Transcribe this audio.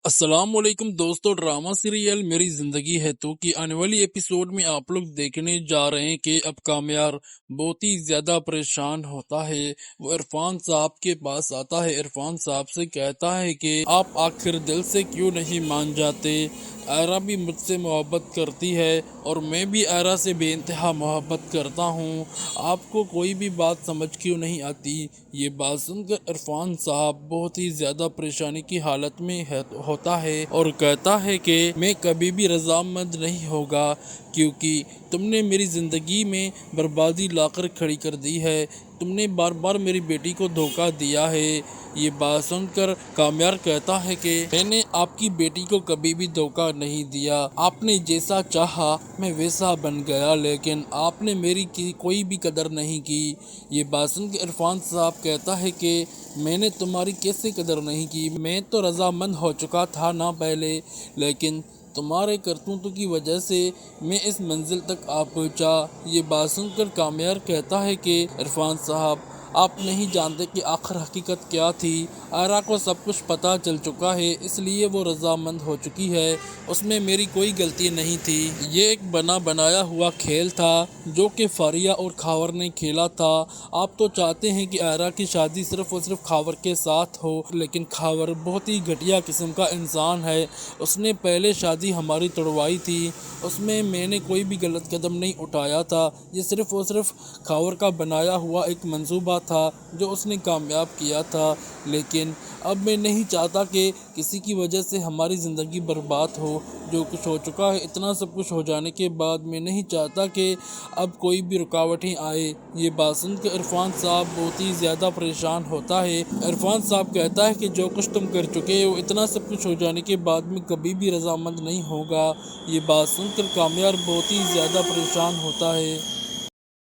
السلام علیکم دوستو، ڈرامہ سیریل میری زندگی ہے تو کی آنے والی ایپیسوڈ میں آپ لوگ دیکھنے جا رہے ہیں کہ اب کامیار بہت ہی زیادہ پریشان ہوتا ہے۔ وہ عرفان صاحب کے پاس آتا ہے، عرفان صاحب سے کہتا ہے کہ آپ آخر دل سے کیوں نہیں مان جاتے؟ ایرا بھی مجھ سے محبت کرتی ہے اور میں بھی ایرا سے بے انتہا محبت کرتا ہوں، آپ کو کوئی بھی بات سمجھ کیوں نہیں آتی؟ یہ بات سن کر عرفان صاحب بہت ہی زیادہ پریشانی کی حالت میں ہوتا ہے اور کہتا ہے کہ میں کبھی بھی رضامند نہیں ہوگا، کیونکہ تم نے میری زندگی میں بربادی لا کر کھڑی کر دی ہے، تم نے بار بار میری بیٹی کو دھوکہ دیا ہے۔ یہ بات سن کر کامیار کہتا ہے کہ میں نے آپ کی بیٹی کو کبھی بھی دھوکہ نہیں دیا، آپ نے جیسا چاہا میں ویسا بن گیا، لیکن آپ نے میری کوئی بھی قدر نہیں کی۔ یہ بات سن کے عرفان صاحب کہتا ہے کہ میں نے تمہاری کیسے قدر نہیں کی؟ میں تو رضامند ہو چکا تھا نا پہلے، لیکن تمہارے کرتوتوں کی وجہ سے میں اس منزل تک آ پہنچا۔ یہ بات سن کر کامیار کہتا ہے کہ عرفان صاحب، آپ نہیں جانتے کہ آخر حقیقت کیا تھی۔ ایرا کو سب کچھ پتہ چل چکا ہے، اس لیے وہ رضامند ہو چکی ہے، اس میں میری کوئی غلطی نہیں تھی۔ یہ ایک بنا بنایا ہوا کھیل تھا جو کہ فاریہ اور خاور نے کھیلا تھا۔ آپ تو چاہتے ہیں کہ ایرا کی شادی صرف اور صرف خاور کے ساتھ ہو، لیکن خاور بہت ہی گھٹیا قسم کا انسان ہے، اس نے پہلے شادی ہماری توڑوائی تھی، اس میں نے کوئی بھی غلط قدم نہیں اٹھایا تھا، یہ صرف اور صرف خاور کا بنایا ہوا ایک منصوبہ تھا جو اس نے کامیاب کیا تھا۔ لیکن اب میں نہیں چاہتا کہ کسی کی وجہ سے ہماری زندگی برباد ہو، جو کچھ ہو چکا ہے، اتنا سب کچھ ہو جانے کے بعد میں نہیں چاہتا کہ اب کوئی بھی رکاوٹیں آئے۔ یہ بات سن کے عرفان صاحب بہت ہی زیادہ پریشان ہوتا ہے۔ عرفان صاحب کہتا ہے کہ جو کچھ تم کر چکے ہو، اتنا سب کچھ ہو جانے کے بعد میں کبھی بھی رضامند نہیں ہوگا۔ یہ بات سن کر کامیار بہت ہی زیادہ پریشان ہوتا ہے۔